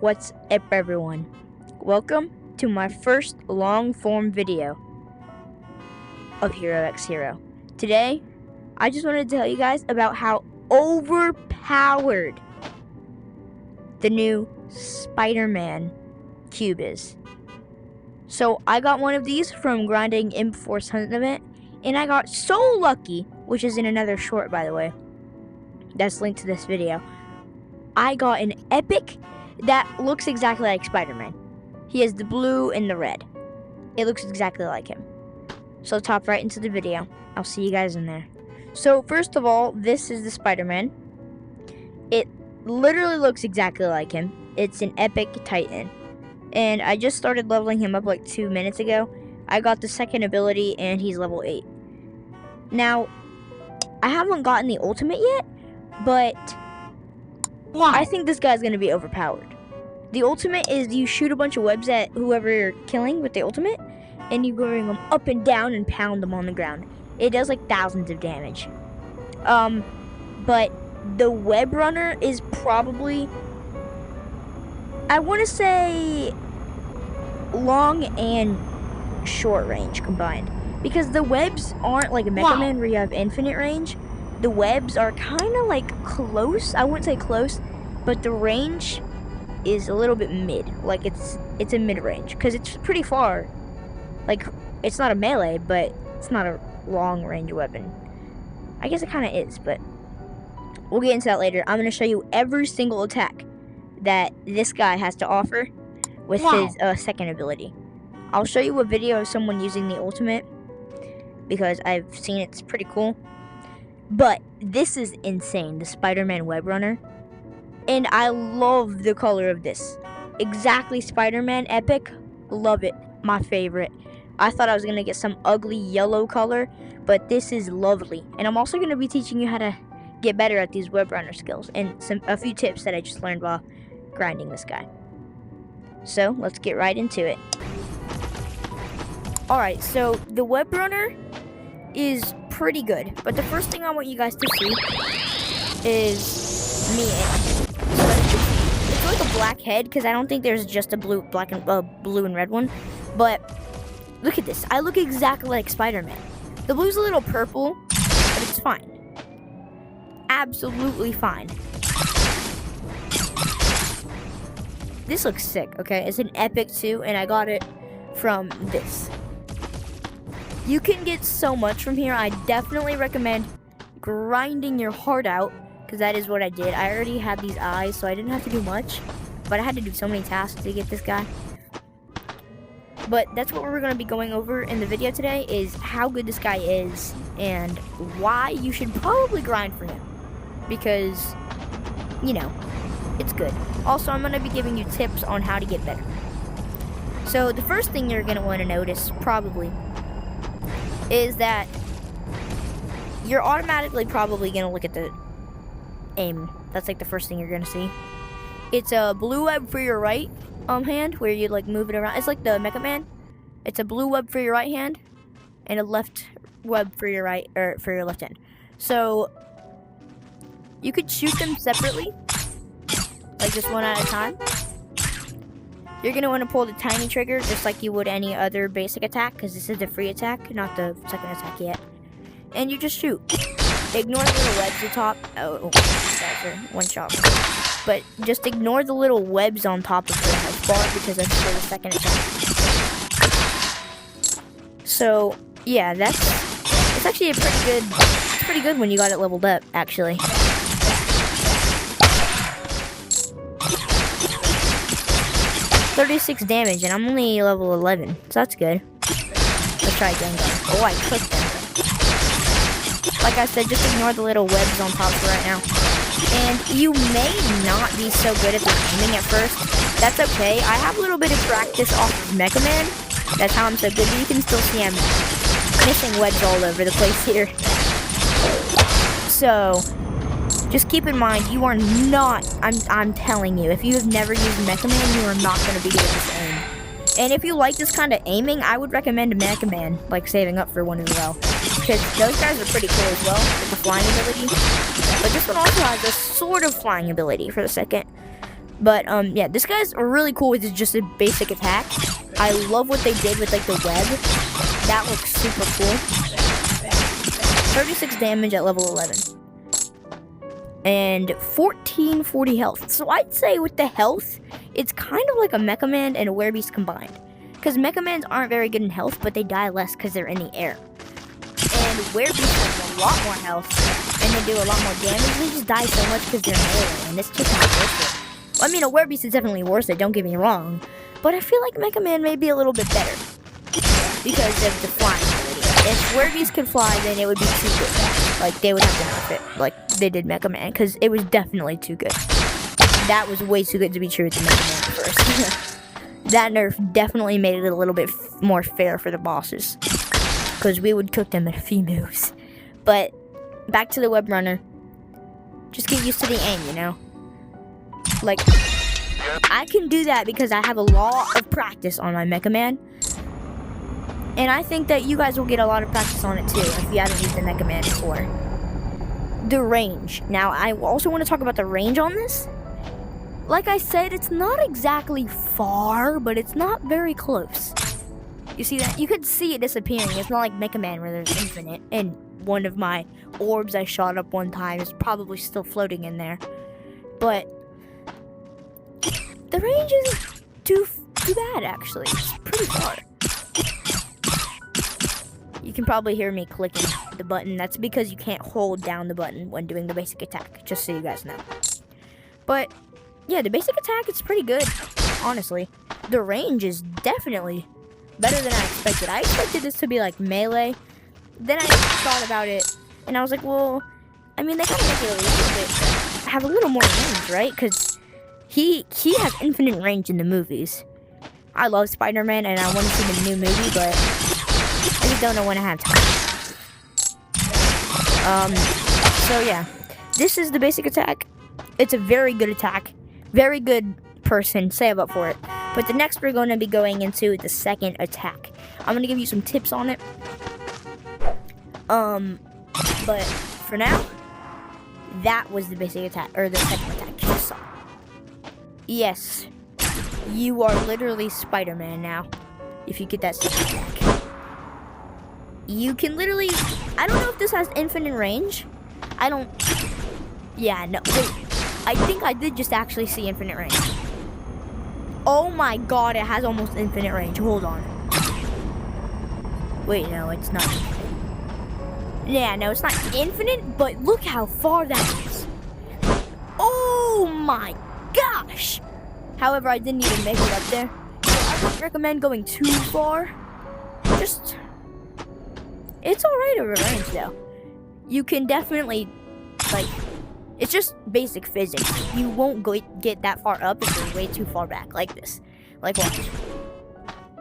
What's up, everyone? Welcome to my first long-form video of Hero x Hero. Today, I just wanted to tell you guys about how overpowered the new Spider-Man cube is. So, I got one of these from grinding Imp Force Hunt event, and I got so lucky, which is in another short, by the way, that's linked to this video. I got an epic that looks exactly like Spider-Man. He has the blue and the red. It looks exactly like him. So let's hop right into the video. I'll see you guys in there. So first of all, this is the Spider-Man. It literally looks exactly like him. It's an epic Titan. And I just started leveling him up like 2 minutes ago. I got the second ability and he's level 8. Now, I haven't gotten the ultimate yet, but I think this guy's going to be overpowered. The ultimate is you shoot a bunch of webs at whoever you're killing with the ultimate, and you bring them up and down and pound them on the ground. It does like thousands of damage. But the Webrunner is probably, I want to say, long and short range combined. Because the webs aren't like a Mega Man where you have infinite range. The webs are kind of like close. I wouldn't say close, but the range is a little bit mid. Like it's a mid range because it's pretty far. Like it's not a melee, but it's not a long range weapon. I guess it kind of is, but we'll get into that later. I'm going to show you every single attack that this guy has to offer with his second ability. I'll show you a video of someone using the ultimate because I've seen it's pretty cool. But this is insane, the Spider-Man Webrunner. And I love the color of this. Exactly Spider-Man epic. Love it. My favorite. I thought I was going to get some ugly yellow color, but this is lovely. And I'm also going to be teaching you how to get better at these Webrunner skills and a few tips that I just learned while grinding this guy. So, let's get right into it. Alright, so the Webrunner is pretty good, but the first thing I want you guys to see is me aiming. So it's like a black head because I don't think there's just a blue and red one. But look at this. I look exactly like Spider-Man. The blue's a little purple, but it's fine. Absolutely fine. This looks sick, okay? It's an epic too, and I got it from this. You can get so much from here. I definitely recommend grinding your heart out, because that is what I did. I already had these eyes, so I didn't have to do much, but I had to do so many tasks to get this guy. But that's what we're going to be going over in the video today, is how good this guy is, and why you should probably grind for him, because, you know, it's good. Also, I'm going to be giving you tips on how to get better. So, the first thing you're going to want to notice, probably, is that you're automatically probably going to look at the aim. That's like the first thing you're going to see. It's a blue web for your right hand, where you like move it around. It's like the Mega Man. It's a blue web for your right hand, and a left web for your right, or for your left hand. So, you could shoot them separately, like just one at a time. You're going to want to pull the tiny trigger just like you would any other basic attack, because this is the free attack, not the second attack yet. And you just shoot. Ignore the little webs at the top. Oh, that's a one shot. But just ignore the little webs on top of the health bar, because that's for the second attack. So, yeah, it's actually it's pretty good when you got it leveled up, actually. 36 damage, and I'm only level 11, so that's good. Let's try again, guys. Oh, I clicked them. Like I said, just ignore the little webs on top for right now. And you may not be so good at the aiming at first. That's okay. I have a little bit of practice off of Mega Man. That's how I'm so good, but you can still see I'm missing webs all over the place here. So, just keep in mind, you are not, I'm telling you, if you have never used Mega Man, you are not going to be good at this aim. And if you like this kind of aiming, I would recommend Mega Man, like saving up for one as well. Because those guys are pretty cool as well, with the flying ability. But this one also has a sort of flying ability for the second. But yeah, this guy's really cool with just a basic attack. I love what they did with like the web. That looks super cool. 36 damage at level 11. And 1440 health. So I'd say with the health, it's kind of like a Mecha Man and a Werebeast combined. Because Mecha Mans aren't very good in health, but they die less because they're in the air. And Werebeast has a lot more health, and they do a lot more damage. They just die so much because they're melee, and it's just not worth it. Well, I mean, a Werebeast is definitely worth it, don't get me wrong. But I feel like Mecha Man may be a little bit better because of the flying ability. If Werebeast could fly, then it would be too good. Like, they would have to nerf it, like they did Mecha Man, because it was definitely too good. That was way too good to be true with the Mecha Man first. That nerf definitely made it a little bit more fair for the bosses, because we would cook them in a few moves. But back to the Webrunner. Just get used to the aim, you know? Like, I can do that because I have a lot of practice on my Mecha Man. And I think that you guys will get a lot of practice on it too if you haven't used the Mecha Man before. The range. Now, I also want to talk about the range on this. Like I said, it's not exactly far, but it's not very close. You see that? You could see it disappearing. It's not like Mecha Man where there's infinite. And one of my orbs I shot up one time is probably still floating in there. But the range isn't too bad, actually. It's pretty far. You can probably hear me clicking the button. That's because you can't hold down the button when doing the basic attack, just so you guys know. But yeah, the basic attack is pretty good, honestly. The range is definitely better than I expected. I expected this to be like melee. Then I thought about it, and I was like, well, I mean, they gotta make it a little bit, have a little more range, right? Because he has infinite range in the movies. I love Spider-Man, and I want to see the new movie, but I just don't know when I have time. So yeah, this is the basic attack. It's a very good attack. Very good person, save up for it. But the next we're going to be going into the second attack. I'm going to give you some tips on it. But for now, that was the basic attack, or the second attack you just saw. Yes, you are literally Spider-Man now, if you get that second attack. You can literally, I don't know if this has infinite range. Yeah, no, wait. I think I did just actually see infinite range. Oh my god, it has almost infinite range. Hold on. Wait, no, it's not infinite. Yeah, no, it's not infinite, but look how far that is. Oh my gosh. However, I didn't even make it up there. So I wouldn't recommend going too far. Just, it's alright over range though. You can definitely, like, it's just basic physics. You won't get that far up if you're way too far back, like this. Like, watch.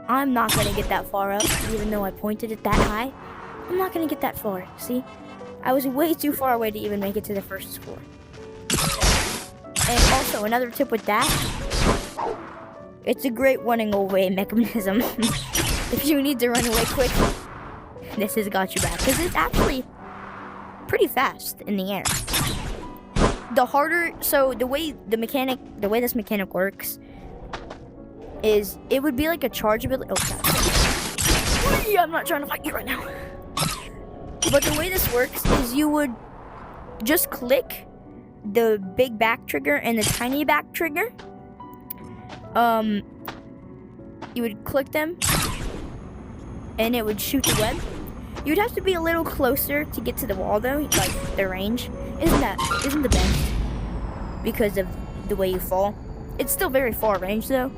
I'm not gonna get that far up, even though I pointed it that high. I'm not gonna get that far, see? I was way too far away to even make it to the first floor. And also, another tip with that, it's a great running away mechanism. If you need to run away quick, this has got you back. Because it's actually pretty fast in the air. The harder, so the way this mechanic works is it would be like a charge ability. Oh god. I'm not trying to fight you right now. But the way this works is you would just click the big back trigger and the tiny back trigger. You would click them and it would shoot the web. You'd have to be a little closer to get to the wall though, like the range. Isn't the best because of the way you fall. It's still very far range though,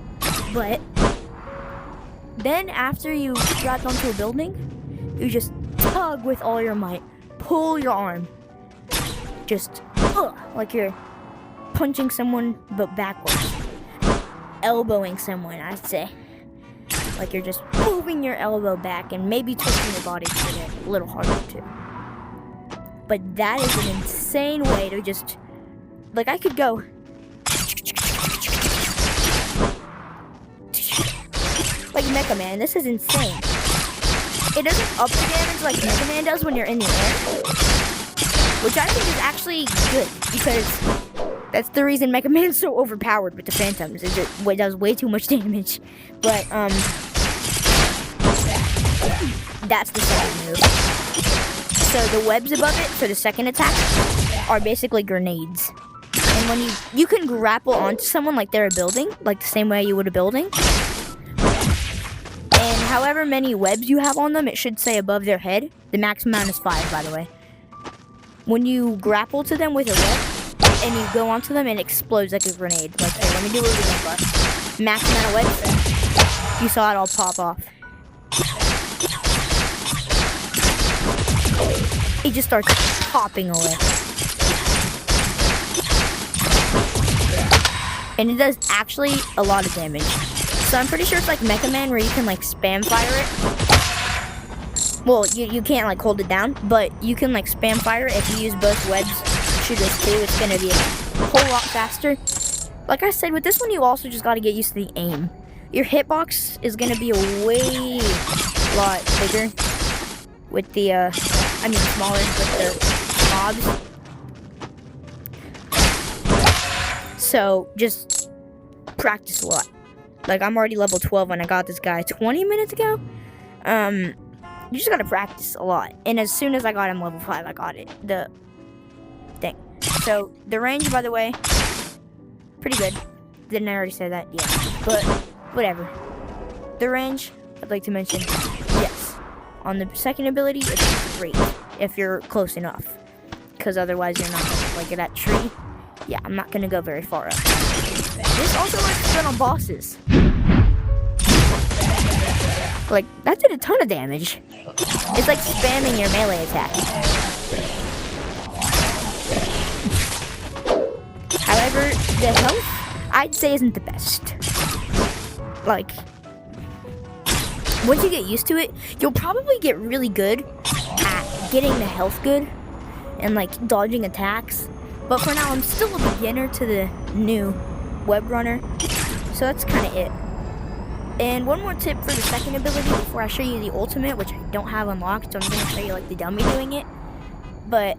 but then after you grab onto a building, you just tug with all your might, pull your arm, just like you're punching someone but backwards, elbowing someone, I'd say. Like you're just moving your elbow back and maybe twisting your body to get it a little harder too. But that is an insane way to just, like I could go like Mecha Man. This is insane. It doesn't up the damage like Mecha Man does when you're in the air, which I think is actually good because That's the reason Mega Man's so overpowered with the Phantoms. Is it does way too much damage. But that's the second move. So the webs above it for the second attack are basically grenades. And when you can grapple onto someone like they're a building, like the same way you would a building. And however many webs you have on them, it should say above their head. The max amount is 5, by the way. When you grapple to them with a web, and you go onto them, it explodes like a grenade. Like, here, let me do it again, bud. Max amount of webs. You saw it all pop off. It just starts popping away. And it does actually a lot of damage. So I'm pretty sure it's like Mega Man where you can like spam fire it. Well, you can't like hold it down, but you can like spam fire it if you use both webs. Shoot this too, it's gonna be a whole lot faster. Like I said, with this one you also just gotta get used to the aim. Your hitbox is gonna be a way lot bigger with the smaller with the mobs. So just practice a lot. Like I'm already level 12 when I got this guy 20 minutes ago. You just gotta practice a lot. And as soon as I got him level 5, I got it. The thing. So the range, by the way, pretty good. Didn't I already say that? Yeah. But whatever. The range, I'd like to mention, yes. On the second ability, it's great if you're close enough. Because otherwise you're not gonna like that tree. Yeah, I'm not gonna go very far up. This also works good on bosses. Like, that did a ton of damage. It's like spamming your melee attack. However, the health, I'd say, isn't the best. Like, once you get used to it, you'll probably get really good at getting the health good and, like, dodging attacks. But for now, I'm still a beginner to the new Webrunner, so that's kind of it. And one more tip for the second ability before I show you the ultimate, which I don't have unlocked, so I'm going to show you like the dummy doing it. But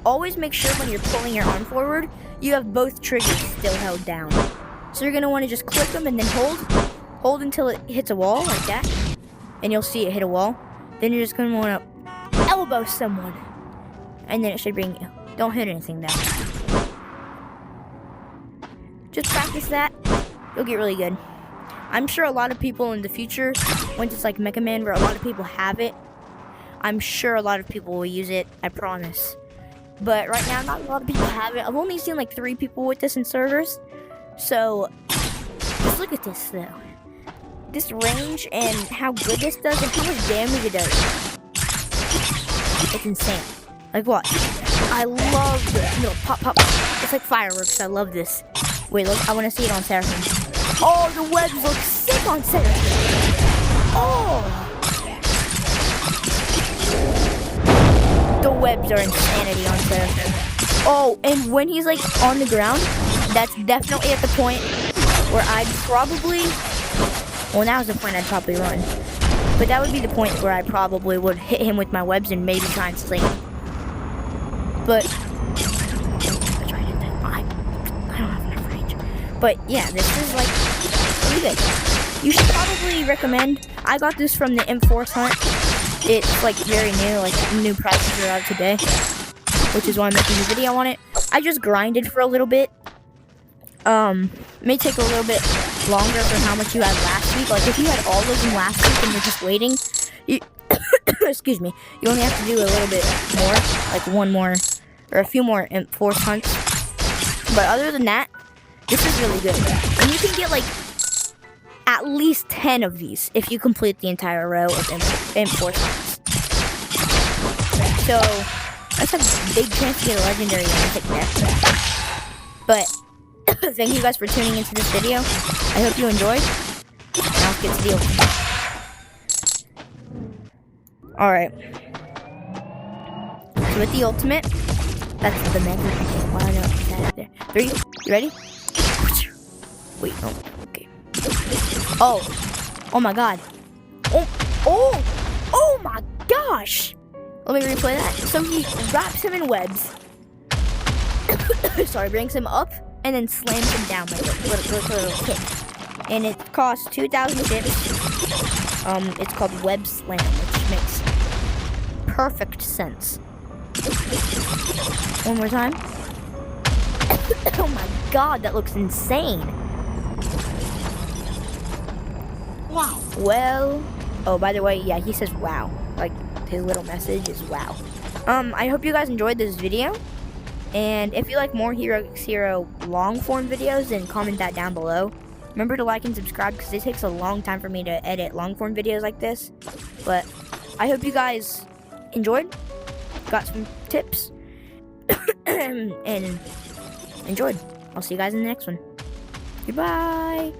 always make sure when you're pulling your arm forward, you have both triggers still held down. So you're going to want to just click them and then hold until it hits a wall like that, and you'll see it hit a wall. Then you're just going to want to elbow someone, and then it should bring you. Don't hit anything down. Just practice that. You'll get really good. I'm sure a lot of people in the future, once it's like Mega Man where a lot of people have it, I'm sure a lot of people will use it, I promise. But right now, not a lot of people have it. I've only seen like 3 people with this in servers. So, just look at this though. This range and how good this does and how much damage it does. It's insane. Like what? I love the pop. It's like fireworks. I love this. Wait, look. I want to see it on Seraphim. Oh, the webs look sick on Seraphim. Oh, the webs are insanity on Seraphim. Oh, and when he's like on the ground, that's definitely at the point where I'd probably. Well, now's the point I'd probably run. But that would be the point where I probably would hit him with my webs and maybe try and slay him. But I don't have enough range. But yeah, this is like pretty good. You should probably recommend. I got this from the M4 hunt. It's like very new, like new prices are out today, which is why I'm making a video on it. I just grinded for a little bit. May take a little bit longer for how much you had last week. Like if you had all those in last week and you're just waiting, you excuse me, you only have to do a little bit more, like one more or a few more M4 hunts. But other than that, this is really good. And you can get like at least 10 of these if you complete the entire row of M4 hunts. So that's a big chance to get a legendary mythic there. But thank you guys for tuning into this video. I hope you enjoyed. Now let's get to the ultimate. Alright. So with the ultimate, that's the mega. Okay, well, I know that there. 3, you ready? Wait, oh, okay. Oh my god. Oh my gosh. Let me replay that. So he wraps him in webs. sorry, brings him up and then slams him down like a little kick. And it costs 2,000 chips. It's called Web Slam, which makes perfect sense. One more time. Oh my god, that looks insane. Wow. Well, oh, by the way, yeah, he says wow. Like, his little message is wow. I hope you guys enjoyed this video. And if you like more Hero x Hero long form videos, then comment that down below. Remember to like and subscribe because it takes a long time for me to edit long form videos like this. But I hope you guys enjoyed, got some tips, and enjoyed. I'll see you guys in the next one. Goodbye.